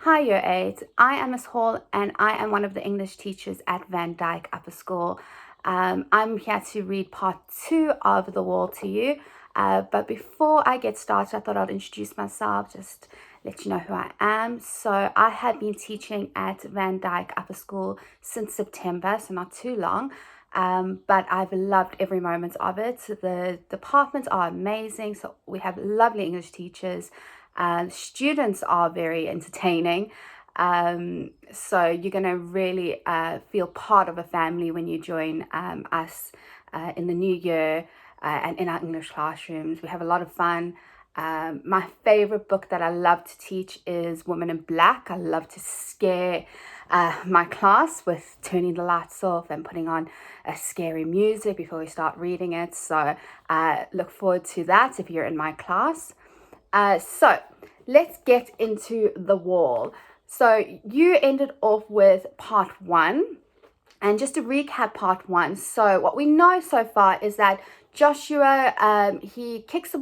Hi, Year 8. I am Miss Hall and I am one of the English teachers at Van Dyke Upper School. I'm here to read part 2 of The Wall to you. But before I get started, I thought I'd introduce myself, just let you know who I am. So I have been teaching at Van Dyke Upper School since September, so not too long. But I've loved every moment of it. The departments are amazing. So we have lovely English teachers. Students are very entertaining. So you're going to really feel part of a family when you join us in the new year and in our English classrooms. We have a lot of fun. My favorite book that I love to teach is Woman in Black. I love to scare my class with turning the lights off and putting on a scary music before we start reading it. So look forward to that if you're in my class. So let's get into The Wall. So you ended off with part 1. And just to recap part 1, so what we know so far is that Joshua, he kicks a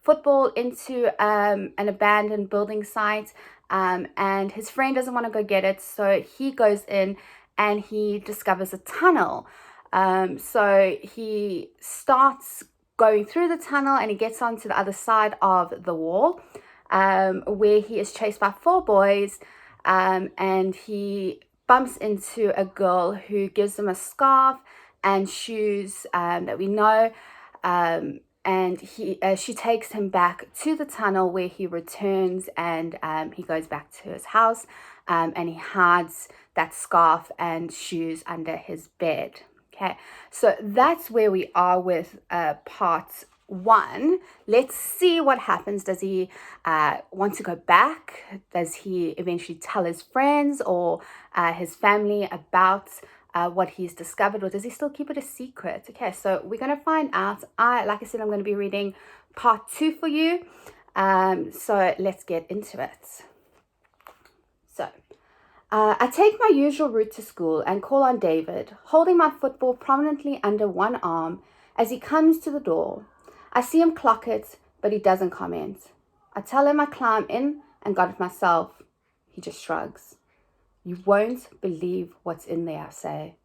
football into an abandoned building site, and his friend doesn't want to go get it, so he goes in and he discovers a tunnel. So he starts going through the tunnel and he gets onto the other side of the wall, where he is chased by 4 boys, and he bumps into a girl who gives him a scarf and shoes that we know, and she takes him back to the tunnel where he returns, and he goes back to his house, and he hides that scarf and shoes under his bed. Okay, so that's where we are with part 1. Let's see what happens. Does he want to go back? Does he eventually tell his friends or his family about what he's discovered, or does he still keep it a secret? Okay, so we're going to find out. Like I said, I'm going to be reading part 2 for you. So let's get into it. So I take my usual route to school and call on David, holding my football prominently under one arm as he comes to the door. I see him clock it, but he doesn't comment. I tell him I climb in and got it myself. He just shrugs. You won't believe what's in there, I say.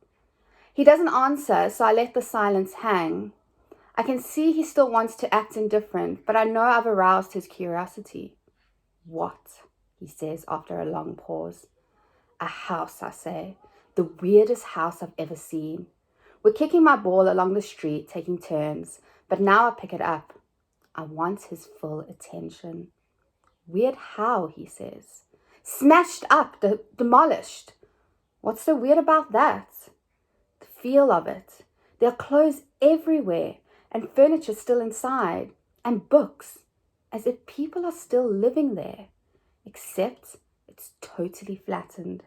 He doesn't answer, so I let the silence hang. I can see he still wants to act indifferent, but I know I've aroused his curiosity. What? He says after a long pause. A house, I say. The weirdest house I've ever seen. We're kicking my ball along the street, taking turns, but now I pick it up. I want his full attention. Weird how, he says. Smashed up, demolished. What's so weird about that? The feel of it. There are clothes everywhere and furniture still inside and books, as if people are still living there, except it's totally flattened.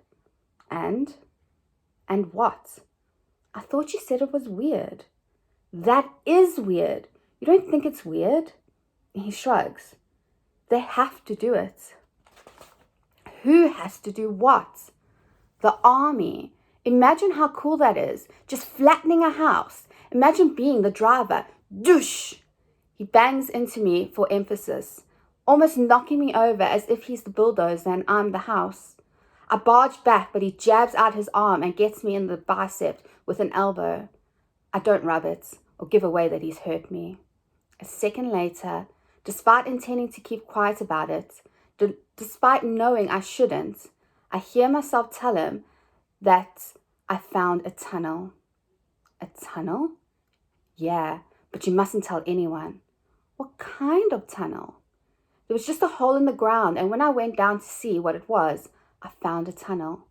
And what? I thought you said it was weird. That is weird. You don't think it's weird? He shrugs. They have to do it. Who has to do what? The army. Imagine how cool that is. Just flattening a house. Imagine being the driver. Doosh! He bangs into me for emphasis, almost knocking me over as if he's the bulldozer and I'm the house. I barge back, but he jabs out his arm and gets me in the bicep with an elbow. I don't rub it or give away that he's hurt me. A second later, despite intending to keep quiet about it, despite knowing I shouldn't, I hear myself tell him that I found a tunnel. A tunnel? Yeah, but you mustn't tell anyone. What kind of tunnel? There was just a hole in the ground, and when I went down to see what it was, I found a tunnel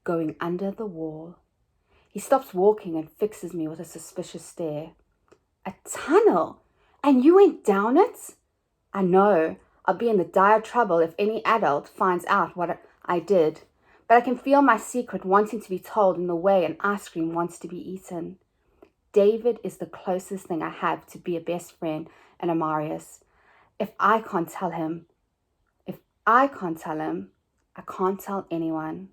going under the wall. He stops walking and fixes me with a suspicious stare. A tunnel? And you went down it? I know. I'll be in the dire trouble if any adult finds out what I did. But I can feel my secret wanting to be told in the way an ice cream wants to be eaten. David is the closest thing I have to be a best friend and a Marius. If I can't tell him, I can't tell anyone.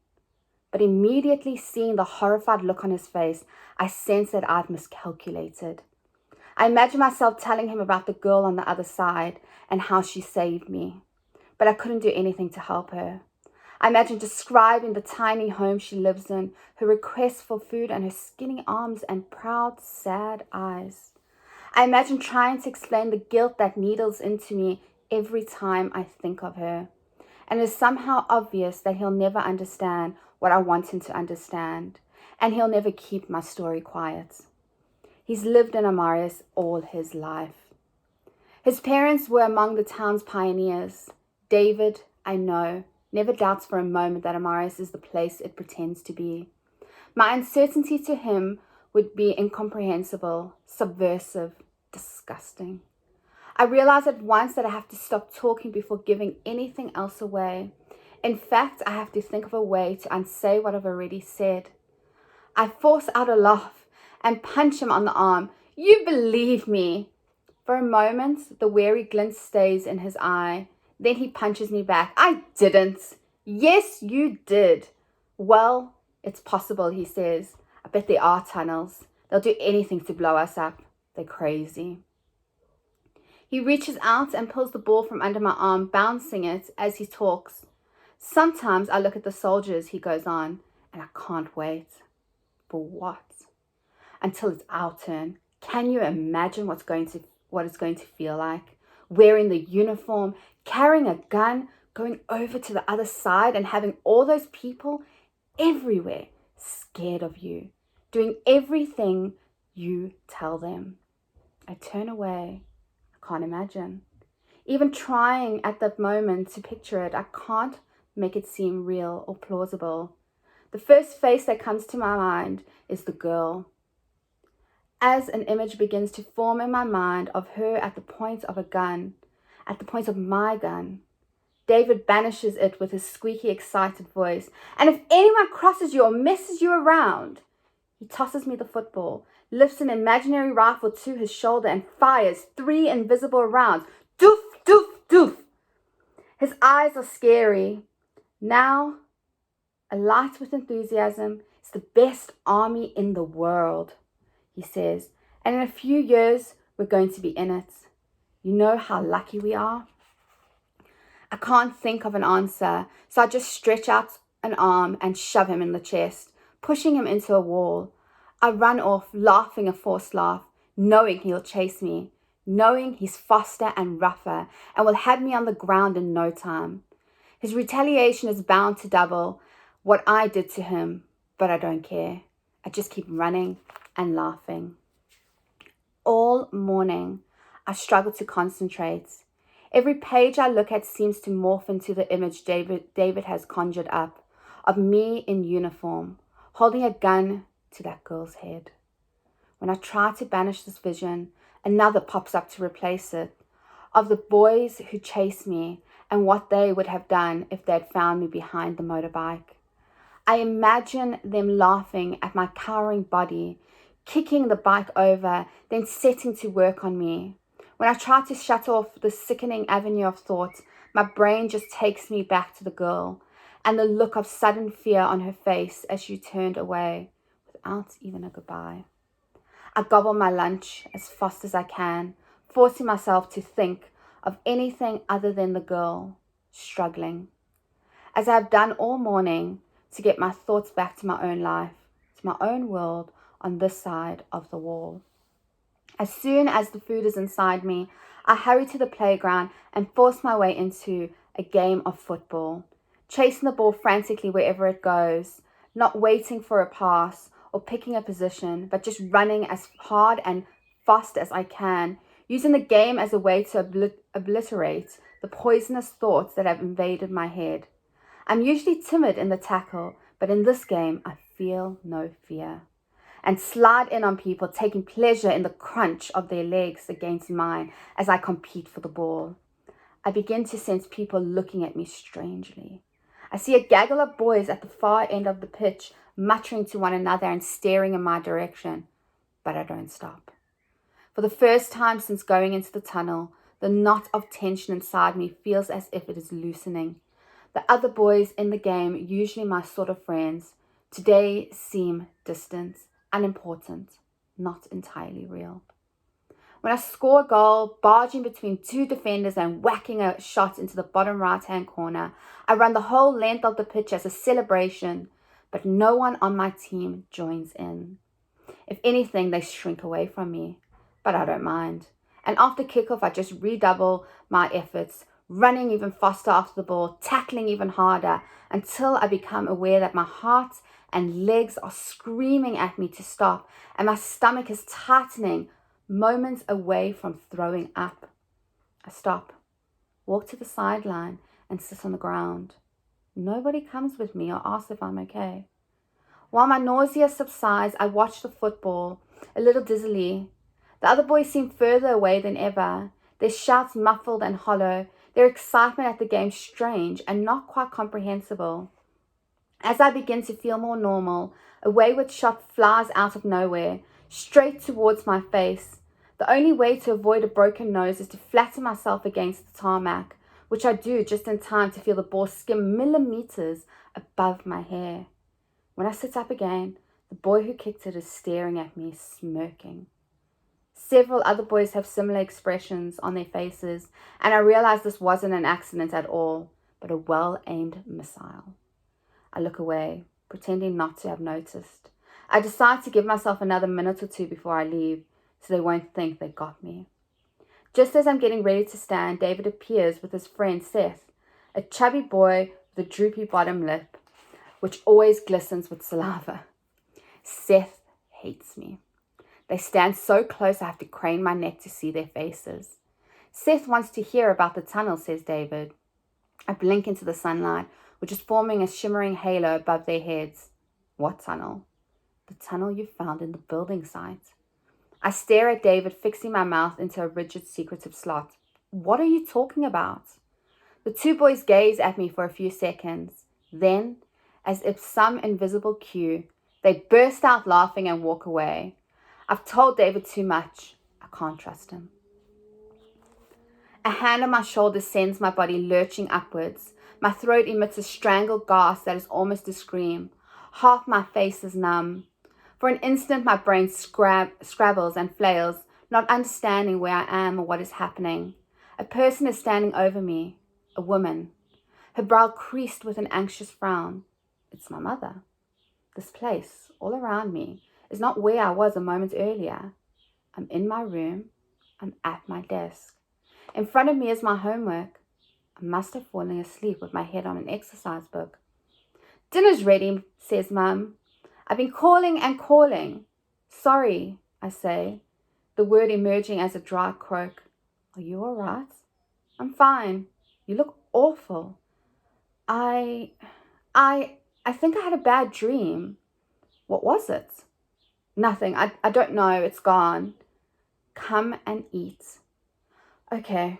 But immediately seeing the horrified look on his face, I sense that I've miscalculated. I imagine myself telling him about the girl on the other side and how she saved me. But I couldn't do anything to help her. I imagine describing the tiny home she lives in, her requests for food and her skinny arms and proud, sad eyes. I imagine trying to explain the guilt that needles into me every time I think of her. And it is somehow obvious that he'll never understand what I want him to understand, and he'll never keep my story quiet. He's lived in Amarius all his life. His parents were among the town's pioneers. David, I know, never doubts for a moment that Amarius is the place it pretends to be. My uncertainty to him would be incomprehensible, subversive, disgusting. I realize at once that I have to stop talking before giving anything else away. In fact, I have to think of a way to unsay what I've already said. I force out a laugh and punch him on the arm. You believe me. For a moment, the wary glint stays in his eye. Then he punches me back. I didn't. Yes, you did. Well, it's possible, he says. I bet there are tunnels. They'll do anything to blow us up. They're crazy. He reaches out and pulls the ball from under my arm, bouncing it as he talks. Sometimes I look at the soldiers, he goes on, and I can't wait. For what? Until it's our turn. Can you imagine what it's going to feel like? Wearing the uniform, carrying a gun, going over to the other side and having all those people everywhere scared of you, doing everything you tell them. I turn away. I can't imagine. Even trying at that moment to picture it, I can't make it seem real or plausible. The first face that comes to my mind is the girl. As an image begins to form in my mind of her at the point of a gun, at the point of my gun, David banishes it with his squeaky, excited voice. And if anyone crosses you or messes you around, he tosses me the football, lifts an imaginary rifle to his shoulder and fires 3 invisible rounds. Doof, doof, doof. His eyes are scary. Now, alight with enthusiasm, it's the best army in the world, he says. And in a few years, we're going to be in it. You know how lucky we are? I can't think of an answer, so I just stretch out an arm and shove him in the chest, pushing him into a wall. I run off, laughing a forced laugh, knowing he'll chase me, knowing he's faster and rougher and will have me on the ground in no time. His retaliation is bound to double what I did to him, but I don't care. I just keep running and laughing. All morning, I struggle to concentrate. Every page I look at seems to morph into the image David has conjured up of me in uniform, holding a gun to that girl's head. When I try to banish this vision, another pops up to replace it, of the boys who chase me and what they would have done if they had found me behind the motorbike. I imagine them laughing at my cowering body, kicking the bike over, then setting to work on me. When I try to shut off the sickening avenue of thought, my brain just takes me back to the girl and the look of sudden fear on her face as she turned away without even a goodbye. I gobble my lunch as fast as I can, forcing myself to think of anything other than the girl struggling, as I have done all morning, to get my thoughts back to my own life, to my own world on this side of the wall. As soon as the food is inside me, I hurry to the playground and force my way into a game of football, chasing the ball frantically wherever it goes, not waiting for a pass or picking a position, but just running as hard and fast as I can, using the game as a way to obliterate the poisonous thoughts that have invaded my head. I'm usually timid in the tackle, but in this game, I feel no fear, and slide in on people, taking pleasure in the crunch of their legs against mine as I compete for the ball. I begin to sense people looking at me strangely. I see a gaggle of boys at the far end of the pitch, muttering to one another and staring in my direction, but I don't stop. For the first time since going into the tunnel, the knot of tension inside me feels as if it is loosening. The other boys in the game, usually my sort of friends, today seem distant, unimportant, not entirely real. When I score a goal, barging between two defenders and whacking a shot into the bottom right-hand corner, I run the whole length of the pitch as a celebration, but no one on my team joins in. If anything, they shrink away from me, but I don't mind. And after kickoff, I just redouble my efforts, running even faster after the ball, tackling even harder, until I become aware that my heart and legs are screaming at me to stop, and my stomach is tightening, moments away from throwing up. I stop, walk to the sideline, and sit on the ground. Nobody comes with me or asks if I'm okay. While my nausea subsides, I watch the football, a little dizzily. The other boys seem further away than ever, their shouts muffled and hollow, their excitement at the game strange and not quite comprehensible. As I begin to feel more normal, a wayward shot flies out of nowhere, straight towards my face. The only way to avoid a broken nose is to flatten myself against the tarmac, which I do just in time to feel the ball skim millimeters above my hair. When I sit up again, the boy who kicked it is staring at me, smirking. Several other boys have similar expressions on their faces, and I realize this wasn't an accident at all, but a well-aimed missile. I look away, pretending not to have noticed. I decide to give myself another minute or two before I leave, so they won't think they got me. Just as I'm getting ready to stand, David appears with his friend Seth, a chubby boy with a droopy bottom lip, which always glistens with saliva. Seth hates me. They stand so close I have to crane my neck to see their faces. Seth wants to hear about the tunnel, says David. I blink into the sunlight, which is forming a shimmering halo above their heads. What tunnel? The tunnel you found in the building site. I stare at David, fixing my mouth into a rigid, secretive slot. What are you talking about? The two boys gaze at me for a few seconds. Then, as if some invisible cue, they burst out laughing and walk away. I've told David too much. I can't trust him. A hand on my shoulder sends my body lurching upwards. My throat emits a strangled gasp that is almost a scream. Half my face is numb. For an instant, my brain scrabbles and flails, not understanding where I am or what is happening. A person is standing over me, a woman, her brow creased with an anxious frown. It's my mother. This place, all around me, is not where I was a moment earlier. I'm in my room. I'm at my desk. In front of me is my homework. I must have fallen asleep with my head on an exercise book. Dinner's ready, says Mum. I've been calling and calling. Sorry, I say, the word emerging as a dry croak. Are you all right? I'm fine. You look awful. I think I had a bad dream. What was it? Nothing. I don't know. It's gone. Come and eat. Okay.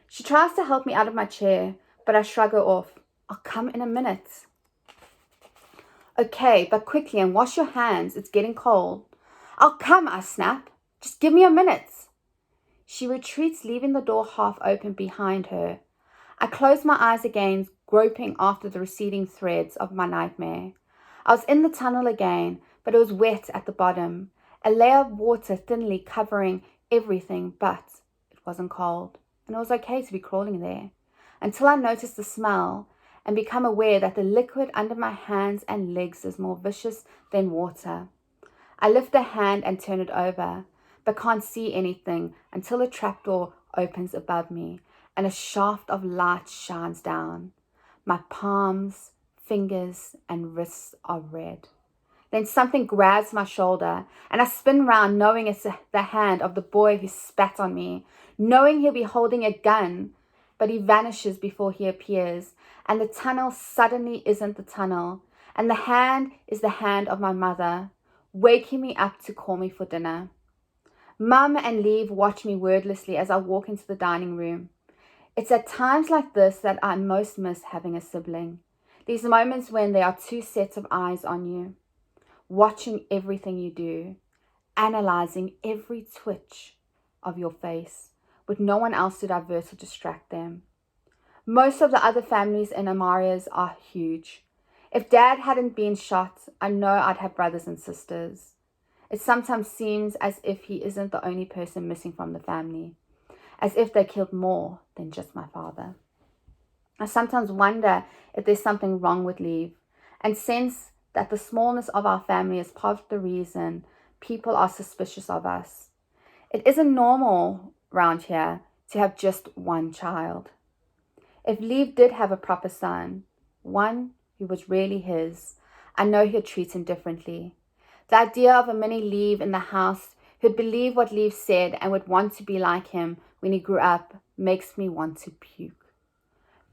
She tries to help me out of my chair, but I shrug her off. I'll come in a minute. Okay, but quickly and wash your hands. It's getting cold. I'll come, I snap. Just give me a minute. She retreats, leaving the door half open behind her. I close my eyes again, groping after the receding threads of my nightmare. I was in the tunnel again, but it was wet at the bottom, a layer of water thinly covering everything, but it wasn't cold, and it was okay to be crawling there, until I noticed the smell and become aware that the liquid under my hands and legs is more vicious than water. I lift a hand and turn it over, but can't see anything until a trapdoor opens above me and a shaft of light shines down. My palms, fingers, and wrists are red. Then something grabs my shoulder, and I spin round, knowing it's the hand of the boy who spat on me, knowing he'll be holding a gun, but he vanishes before he appears, and the tunnel suddenly isn't the tunnel, and the hand is the hand of my mother, waking me up to call me for dinner. Mum and Leave watch me wordlessly as I walk into the dining room. It's at times like this that I most miss having a sibling. These moments when there are two sets of eyes on you, watching everything you do, analyzing every twitch of your face, with no one else to divert or distract them. Most of the other families in Amaria's are huge. If Dad hadn't been shot, I know I'd have brothers and sisters. It sometimes seems as if he isn't the only person missing from the family, as if they killed more than just my father. I sometimes wonder if there's something wrong with Leave, and sense that the smallness of our family is part of the reason people are suspicious of us. It isn't normal around here to have just one child. If Leave did have a proper son, one who was really his, I know he'd treat him differently. The idea of a mini Leave in the house who'd believe what Leave said and would want to be like him when he grew up makes me want to puke.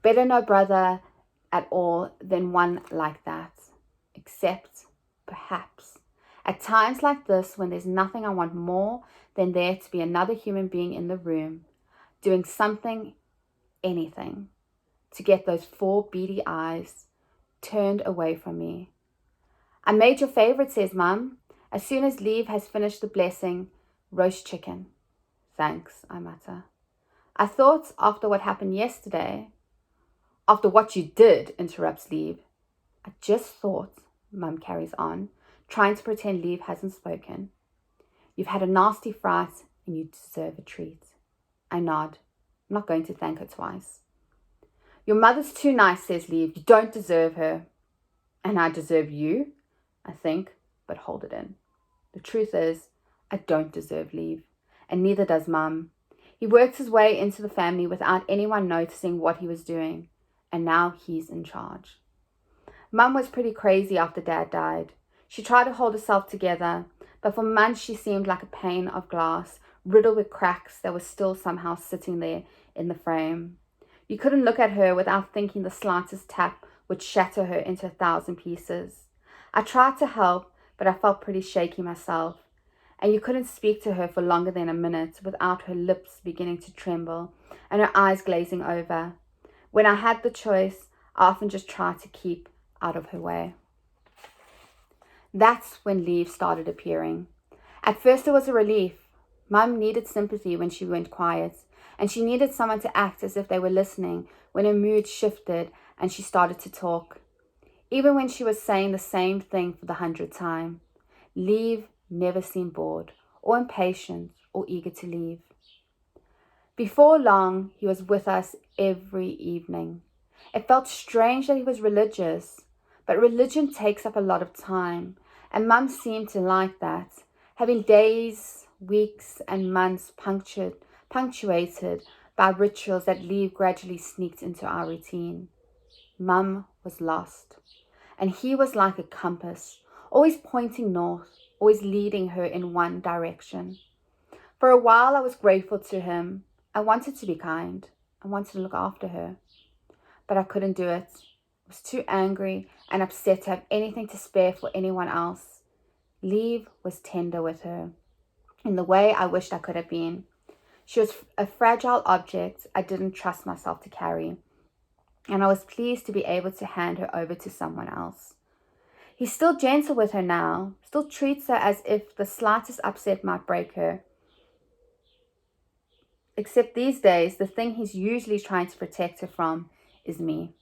Better no brother at all than one like that. Except, perhaps, at times like this when there's nothing I want more than there to be another human being in the room, doing something, anything, to get those 4 beady eyes turned away from me. I made your favorite, says Mum. As soon as Leave has finished the blessing, roast chicken. Thanks, I mutter. I thought after what happened yesterday. After what you did, interrupts Leave. I just thought, Mum carries on, trying to pretend Leave hasn't spoken. You've had a nasty fright and you deserve a treat. I nod. I'm not going to thank her twice. Your mother's too nice, says Leave. You don't deserve her. And I deserve you, I think, but hold it in. The truth is, I don't deserve Leave, and neither does Mum. He worked his way into the family without anyone noticing what he was doing, and now he's in charge. Mum was pretty crazy after Dad died. She tried to hold herself together, but for months she seemed like a pane of glass, riddled with cracks that were still somehow sitting there in the frame. You couldn't look at her without thinking the slightest tap would shatter her into 1,000 pieces. I tried to help, but I felt pretty shaky myself, and you couldn't speak to her for longer than a minute without her lips beginning to tremble and her eyes glazing over. When I had the choice, I often just tried to keep out of her way. That's when Leave started appearing. At first it was a relief. Mum needed sympathy when she went quiet, and she needed someone to act as if they were listening when her mood shifted and she started to talk. Even when she was saying the same thing for the 100th time, Leave never seemed bored or impatient or eager to leave. Before long, he was with us every evening. It felt strange that he was religious, but religion takes up a lot of time, and Mum seemed to like that, having days, weeks, and months punctuated by rituals that Leave gradually sneaked into our routine. Mum was lost, and he was like a compass, always pointing north, always leading her in one direction. For a while I was grateful to him. I wanted to be kind. I wanted to look after her. But I couldn't do it. I was too angry and upset to have anything to spare for anyone else. Leave was tender with her, in the way I wished I could have been. She was a fragile object I didn't trust myself to carry, and I was pleased to be able to hand her over to someone else. He's still gentle with her now, still treats her as if the slightest upset might break her. Except these days, the thing he's usually trying to protect her from is me.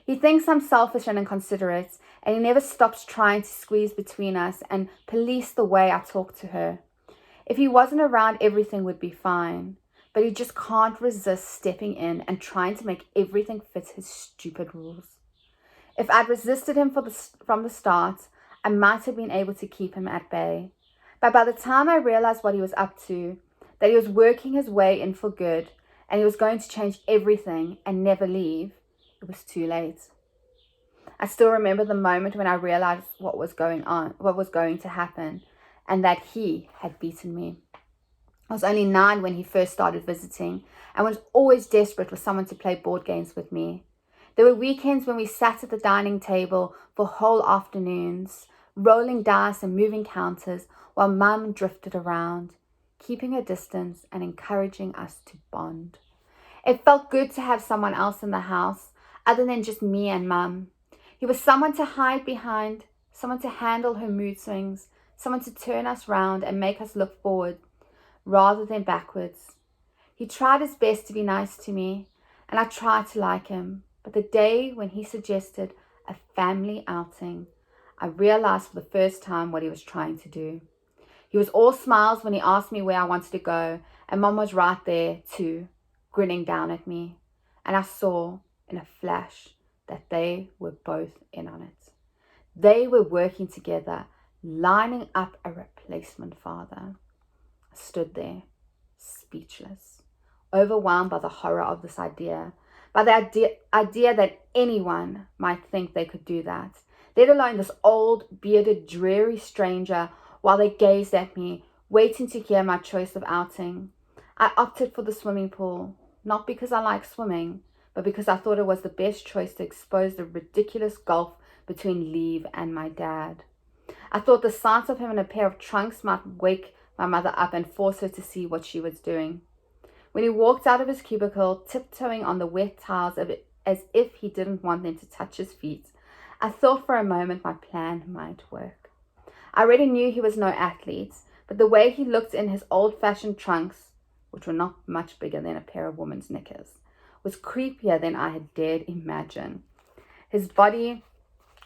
He thinks I'm selfish and inconsiderate, and he never stops trying to squeeze between us and police the way I talk to her. If he wasn't around, everything would be fine, but he just can't resist stepping in and trying to make everything fit his stupid rules. If I'd resisted him from the start, I might have been able to keep him at bay. But by the time I realized what he was up to, that he was working his way in for good, and he was going to change everything and never leave, it was too late. I still remember the moment when I realized what was going to happen, and that he had beaten me. I was only 9 when he first started visiting, and was always desperate for someone to play board games with me. There were weekends when we sat at the dining table for whole afternoons, rolling dice and moving counters while Mum drifted around, keeping her distance and encouraging us to bond. It felt good to have someone else in the house other than just me and Mum. He was someone to hide behind, someone to handle her mood swings, someone to turn us round and make us look forward rather than backwards. He tried his best to be nice to me, and I tried to like him. But the day when he suggested a family outing, I realized for the first time what he was trying to do. He was all smiles when he asked me where I wanted to go, and Mum was right there too, grinning down at me. And I saw in a flash that they were both in on it. They were working together, lining up a replacement father. I stood there, speechless, overwhelmed by the horror of this idea, by the idea that anyone might think they could do that, let alone this old, bearded, dreary stranger, while they gazed at me, waiting to hear my choice of outing. I opted for the swimming pool, not because I like swimming, but because I thought it was the best choice to expose the ridiculous gulf between Leave and my dad. I thought the sight of him in a pair of trunks might wake my mother up and force her to see what she was doing. When he walked out of his cubicle, tiptoeing on the wet tiles as if he didn't want them to touch his feet, I thought for a moment my plan might work. I already knew he was no athlete, but the way he looked in his old-fashioned trunks, which were not much bigger than a pair of women's knickers, was creepier than I had dared imagine. His body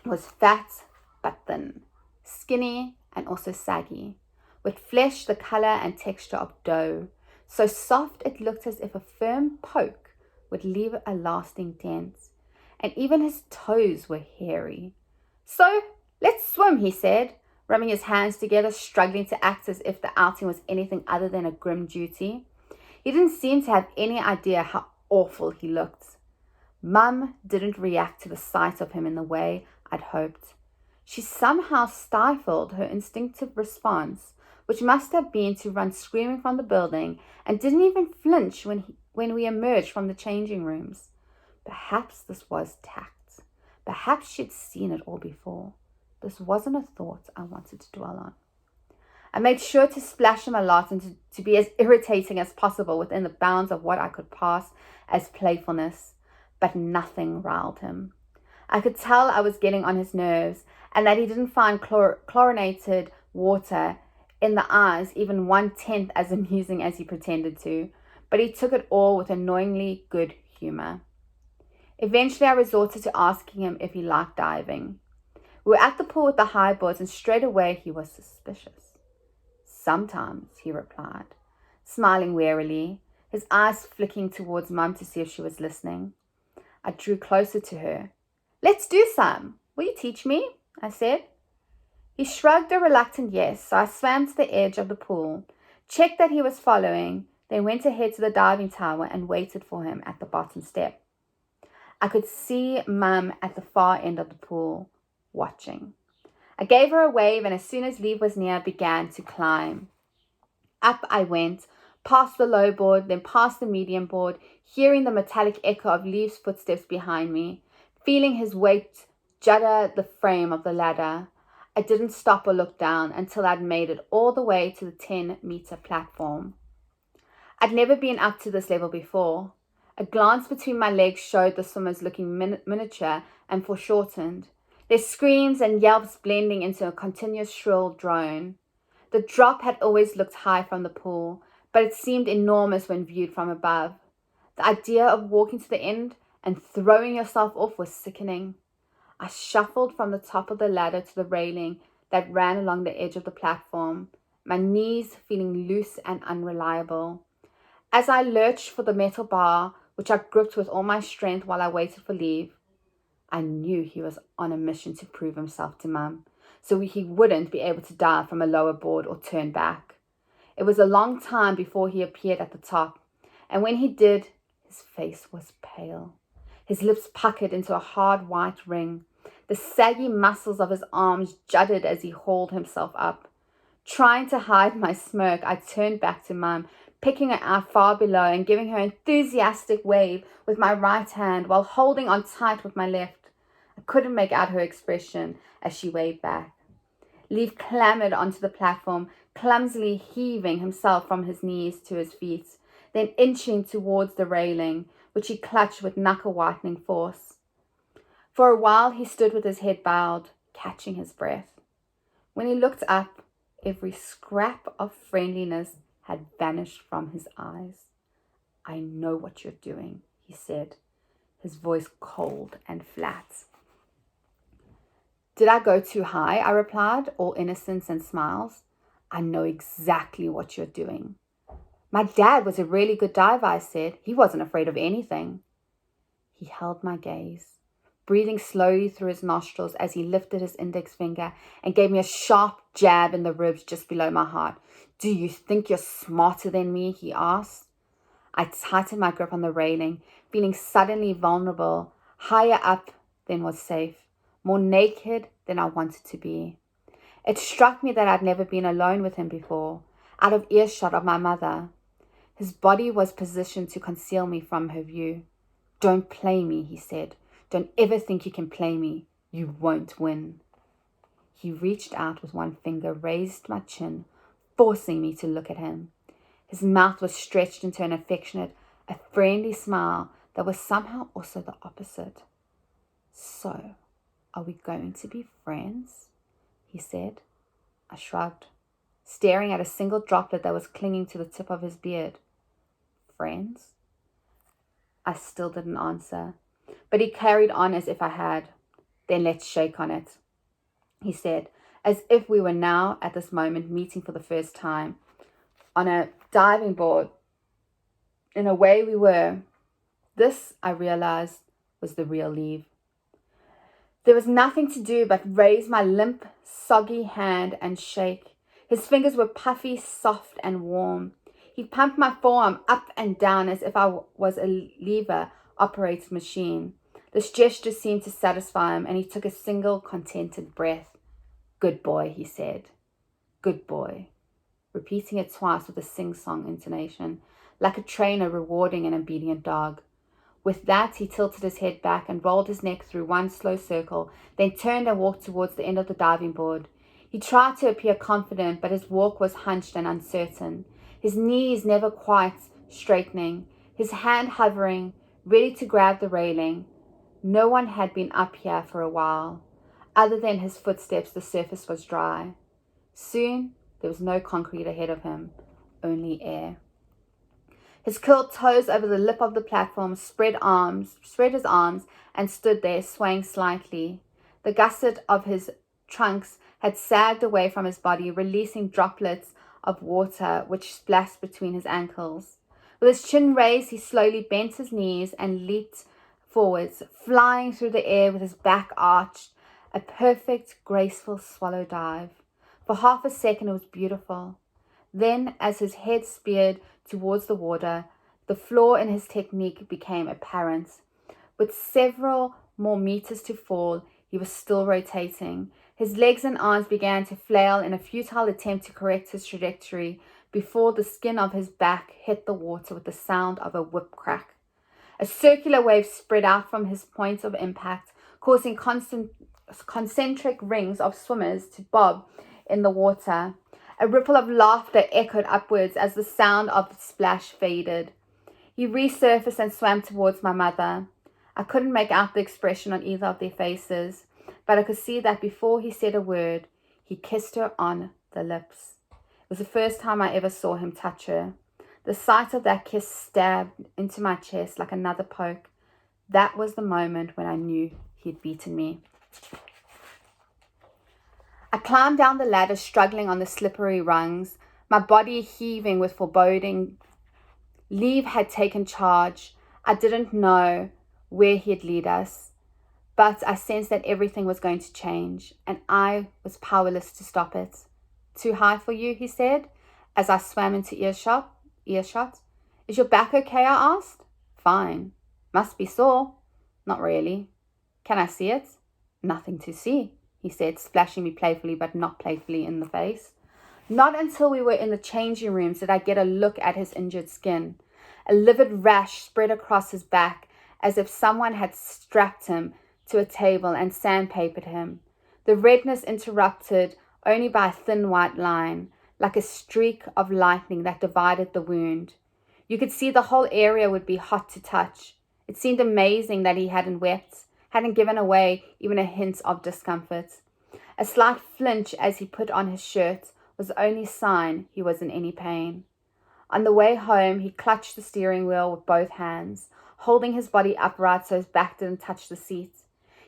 was fat but thin, skinny and also saggy, with flesh the color and texture of dough, so soft it looked as if a firm poke would leave a lasting dent, and even his toes were hairy. "So, let's swim," he said, rubbing his hands together, struggling to act as if the outing was anything other than a grim duty. He didn't seem to have any idea how awful he looked. Mum didn't react to the sight of him in the way I'd hoped. She somehow stifled her instinctive response, which must have been to run screaming from the building, and didn't even flinch when we emerged from the changing rooms. Perhaps this was tact. Perhaps she'd seen it all before. This wasn't a thought I wanted to dwell on. I made sure to splash him a lot and to be as irritating as possible within the bounds of what I could pass as playfulness, but nothing riled him. I could tell I was getting on his nerves and that he didn't find chlorinated water in the eyes even 1/10 as amusing as he pretended to, but he took it all with annoyingly good humor. Eventually I resorted to asking him if he liked diving. We were at the pool with the high boards, and straight away he was suspicious. "Sometimes," he replied, smiling wearily, his eyes flicking towards Mum to see if she was listening. I drew closer to her. "Let's do some. Will you teach me?" I said. He shrugged a reluctant yes, so I swam to the edge of the pool, checked that he was following, then went ahead to the diving tower and waited for him at the bottom step. I could see Mum at the far end of the pool, watching. I gave her a wave, and as soon as Leave was near, began to climb. Up I went, past the low board, then past the medium board, hearing the metallic echo of Leave's footsteps behind me, feeling his weight judder the frame of the ladder. I didn't stop or look down until I'd made it all the way to the 10-meter platform. I'd never been up to this level before. A glance between my legs showed the swimmers looking miniature and foreshortened, their screams and yelps blending into a continuous shrill drone. The drop had always looked high from the pool, but it seemed enormous when viewed from above. The idea of walking to the end and throwing yourself off was sickening. I shuffled from the top of the ladder to the railing that ran along the edge of the platform, my knees feeling loose and unreliable. As I lurched for the metal bar, which I gripped with all my strength while I waited for Leave, I knew he was on a mission to prove himself to Mum, so he wouldn't be able to dive from a lower board or turn back. It was a long time before he appeared at the top, and when he did, his face was pale. His lips puckered into a hard white ring. The saggy muscles of his arms jutted as he hauled himself up. Trying to hide my smirk, I turned back to Mum, picking her out far below and giving her an enthusiastic wave with my right hand while holding on tight with my left. I couldn't make out her expression as she waved back. Leave clambered onto the platform, clumsily heaving himself from his knees to his feet, then inching towards the railing, which he clutched with knuckle-whitening force. For a while he stood with his head bowed, catching his breath. When he looked up, every scrap of friendliness had vanished from his eyes. "I know what you're doing," he said, his voice cold and flat. "Did I go too high?" I replied, all innocence and smiles. I know exactly what you're doing. My dad was a really good diver, I said. He wasn't afraid of anything. He held my gaze, breathing slowly through his nostrils as he lifted his index finger and gave me a sharp jab in the ribs just below my heart. Do you think you're smarter than me? He asked. I tightened my grip on the railing, feeling suddenly vulnerable, higher up than was safe, more naked than I wanted to be. It struck me that I'd never been alone with him before, out of earshot of my mother. His body was positioned to conceal me from her view. Don't play me, he said. Don't ever think you can play me. You won't win. He reached out with one finger, raised my chin, forcing me to look at him. His mouth was stretched into an affectionate, a friendly smile that was somehow also the opposite. So, are we going to be friends? He said. I shrugged, staring at a single droplet that was clinging to the tip of his beard. Friends? I still didn't answer, but he carried on as if I had. Then let's shake on it, he said, as if we were now, at this moment, meeting for the first time on a diving board. In a way we were. This, I realized, was the real Leave. There was nothing to do but raise my limp, soggy hand and shake. His fingers were puffy, soft, and warm. He pumped my forearm up and down as if I was a lever-operated machine. This gesture seemed to satisfy him, and he took a single contented breath. Good boy, he said. Good boy. Repeating it twice with a sing-song intonation, like a trainer rewarding an obedient dog. With that, he tilted his head back and rolled his neck through one slow circle, then turned and walked towards the end of the diving board. He tried to appear confident, but his walk was hunched and uncertain, his knees never quite straightening, his hand hovering, ready to grab the railing. No one had been up here for a while. Other than his footsteps, the surface was dry. Soon, there was no concrete ahead of him, only air. His curled toes over the lip of the platform, spread his arms, and stood there, swaying slightly. The gusset of his trunks had sagged away from his body, releasing droplets of water which splashed between his ankles. With his chin raised, he slowly bent his knees and leaped forwards, flying through the air with his back arched, a perfect, graceful swallow dive. For half a second, it was beautiful. Then, as his head speared towards the water, the flaw in his technique became apparent. With several more meters to fall, he was still rotating. His legs and arms began to flail in a futile attempt to correct his trajectory before the skin of his back hit the water with the sound of a whip crack. A circular wave spread out from his point of impact, causing concentric rings of swimmers to bob in the water. A ripple of laughter echoed upwards as the sound of the splash faded. He resurfaced and swam towards my mother. I couldn't make out the expression on either of their faces, but I could see that before he said a word, he kissed her on the lips. It was the first time I ever saw him touch her. The sight of that kiss stabbed into my chest like another poke. That was the moment when I knew he'd beaten me. I climbed down the ladder, struggling on the slippery rungs, my body heaving with foreboding. Leave had taken charge. I didn't know where he'd lead us, but I sensed that everything was going to change, and I was powerless to stop it. Too high for you, he said, as I swam into earshot. Is your back okay, I asked. Fine. Must be sore. Not really. Can I see it? Nothing to see, he said, splashing me playfully but not playfully in the face. Not until we were in the changing rooms did I get a look at his injured skin. A livid rash spread across his back as if someone had strapped him to a table and sandpapered him. The redness interrupted only by a thin white line, like a streak of lightning that divided the wound. You could see the whole area would be hot to touch. It seemed amazing that he hadn't wept, hadn't given away even a hint of discomfort. A slight flinch as he put on his shirt was the only sign he was in any pain. On the way home, he clutched the steering wheel with both hands, holding his body upright so his back didn't touch the seat.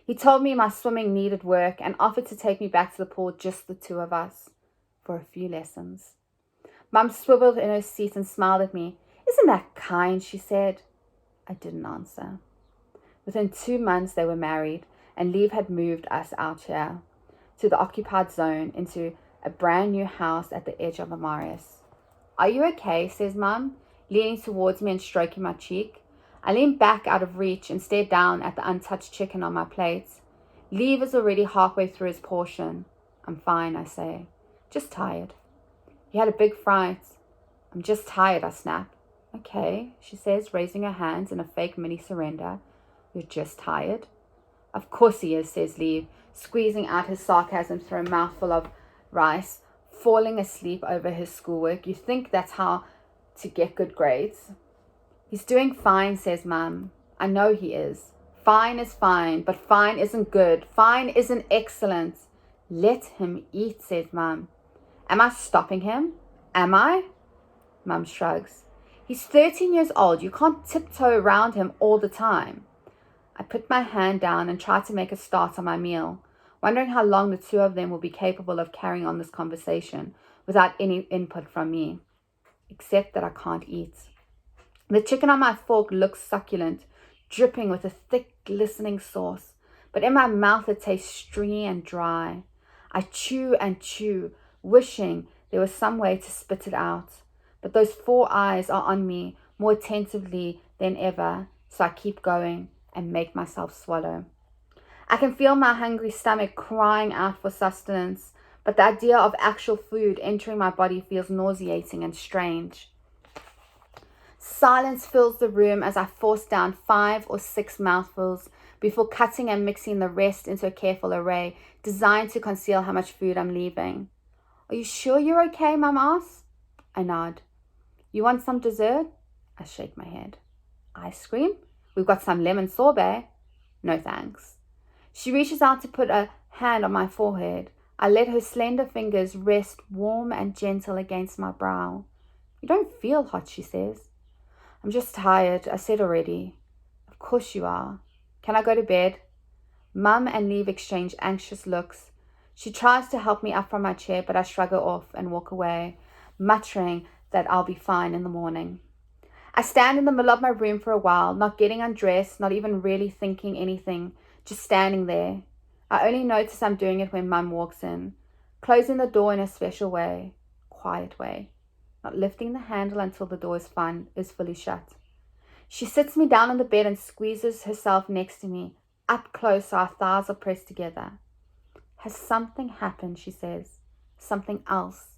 He told me my swimming needed work and offered to take me back to the pool, just the two of us. for a few lessons. Mum swiveled in her seat and smiled at me. "Isn't that kind?" she said. I didn't answer. Within 2 months, they were married, and Leave had moved us out here to the occupied zone into a brand new house at the edge of Amarius. "Are you okay?" says Mum, leaning towards me and stroking my cheek. I lean back out of reach and stare down at the untouched chicken on my plate. Leave is already halfway through his portion. "I'm fine," I say. "Just tired." "You had a big fright." "I'm just tired," I snap. "Okay," she says, raising her hands in a fake mini surrender. "You're just tired?" "Of course he is," says Leave, squeezing out his sarcasm through a mouthful of rice, falling asleep over his schoolwork. "You think that's how to get good grades?" "He's doing fine," says Mum. "I know he is. Fine is fine, but fine isn't good. Fine isn't excellent." "Let him eat," says Mum. "Am I stopping him? Am I?" Mum shrugs. "He's 13 years old. You can't tiptoe around him all the time." I put my hand down and try to make a start on my meal, wondering how long the two of them will be capable of carrying on this conversation without any input from me, except that I can't eat. The chicken on my fork looks succulent, dripping with a thick, glistening sauce, but in my mouth it tastes stringy and dry. I chew and chew, wishing there was some way to spit it out, but those 4 eyes are on me more attentively than ever, so I keep going and make myself swallow. I can feel my hungry stomach crying out for sustenance, but the idea of actual food entering my body feels nauseating and strange. Silence fills the room as I force down 5 or 6 mouthfuls before cutting and mixing the rest into a careful array designed to conceal how much food I'm leaving. "Are you sure you're okay?" Mum asks. I nod. "You want some dessert?" I shake my head. "Ice cream? We've got some lemon sorbet." "No thanks." She reaches out to put a hand on my forehead. I let her slender fingers rest warm and gentle against my brow. "You don't feel hot," she says. "I'm just tired. I said already." "Of course you are. Can I go to bed?" Mum and Leave exchange anxious looks. She tries to help me up from my chair, but I shrug her off and walk away, muttering that I'll be fine in the morning. I stand in the middle of my room for a while, not getting undressed, not even really thinking anything, just standing there. I only notice I'm doing it when Mum walks in, closing the door in a special way, quiet way, not lifting the handle until the door is fully shut. She sits me down on the bed and squeezes herself next to me, up close so our thighs are pressed together. "Has something happened?" she says. "Something else."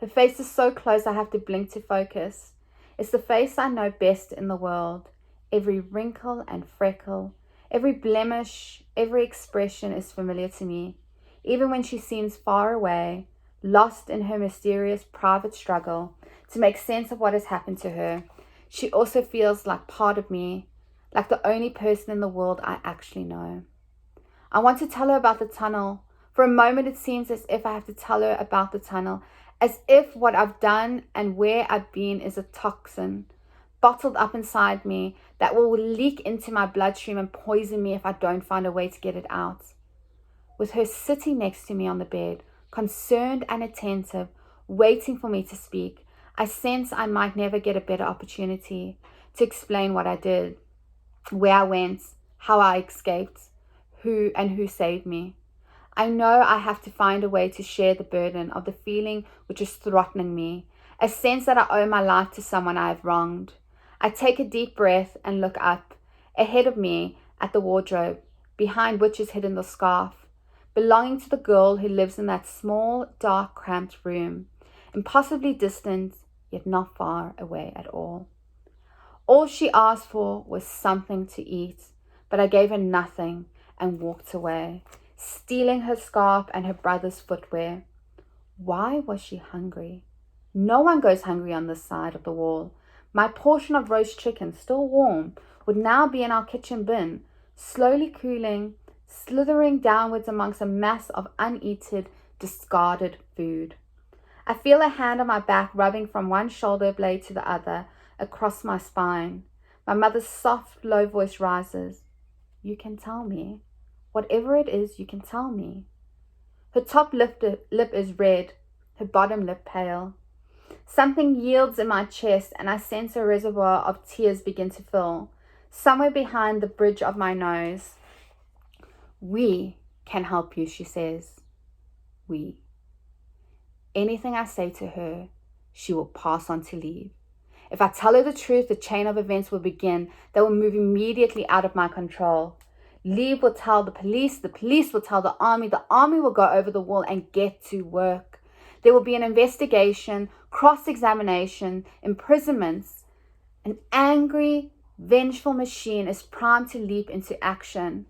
Her face is so close I have to blink to focus. It's the face I know best in the world. Every wrinkle and freckle, every blemish, every expression is familiar to me, even when she seems far away, lost in her mysterious private struggle to make sense of what has happened to her. She also feels like part of me, like the only person in the world I actually know. I want to tell her about the tunnel. For a moment, it seems as if I have to tell her about the tunnel, as if what I've done and where I've been is a toxin bottled up inside me that will leak into my bloodstream and poison me if I don't find a way to get it out. With her sitting next to me on the bed, concerned and attentive, waiting for me to speak, I sense I might never get a better opportunity to explain what I did, where I went, how I escaped, who saved me. I know I have to find a way to share the burden of the feeling which is throttling me, a sense that I owe my life to someone I have wronged. I take a deep breath and look up, ahead of me at the wardrobe, behind which is hidden the scarf, belonging to the girl who lives in that small, dark, cramped room, impossibly distant, yet not far away at all. All she asked for was something to eat, but I gave her nothing and walked away, stealing her scarf and her brother's footwear. Why was she hungry? No one goes hungry on this side of the wall. My portion of roast chicken, still warm, would now be in our kitchen bin, slowly cooling, slithering downwards amongst a mass of uneaten, discarded food. I feel a hand on my back rubbing from one shoulder blade to the other across my spine. My mother's soft, low voice rises. "You can tell me. Whatever it is, you can tell me." Her top lip is red, her bottom lip pale. Something yields in my chest, and I sense a reservoir of tears begin to fill, somewhere behind the bridge of my nose. We can help you, she says. We. Anything I say to her, she will pass on to Leave. If I tell her the truth, the chain of events will begin that will move immediately out of my control. Leave will tell the police will tell the army will go over the wall and get to work. There will be an investigation, cross-examination, imprisonments. An angry, vengeful machine is primed to leap into action.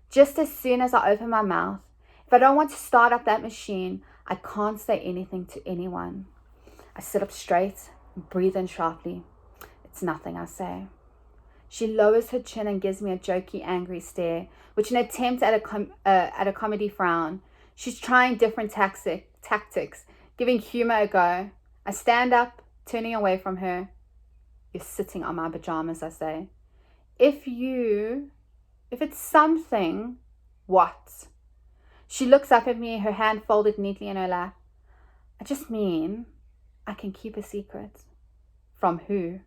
Just as soon as I open my mouth, if I don't want to start up that machine, I can't say anything to anyone. I sit up straight, breathe in sharply. It's nothing, I say. She lowers her chin and gives me a jokey, angry stare, which an attempt at a comedy frown. She's trying different tactics, giving humor a go. I stand up, turning away from her. You're sitting on my pajamas, I say. If it's something, what? She looks up at me, her hand folded neatly in her lap. I just mean I can keep a secret. From who?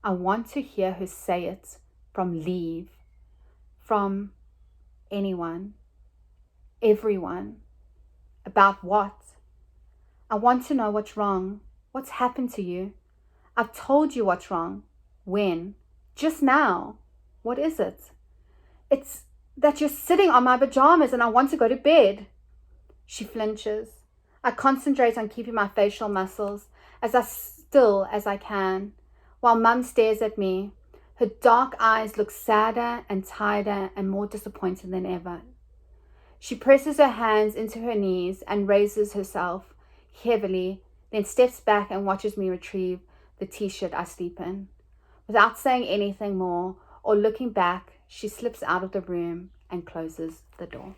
I want to hear her say it. From Leave. From anyone. Everyone. About what? I want to know what's wrong. What's happened to you? I've told you what's wrong. When? Just now. What is it? It's that you're sitting on my pajamas and I want to go to bed. She flinches. I concentrate on keeping my facial muscles as still as I can, while Mum stares at me. Her dark eyes look sadder and tighter and more disappointed than ever. She presses her hands into her knees and raises herself heavily, then steps back and watches me retrieve the t-shirt I sleep in. Without saying anything more or looking back, she slips out of the room and closes the door.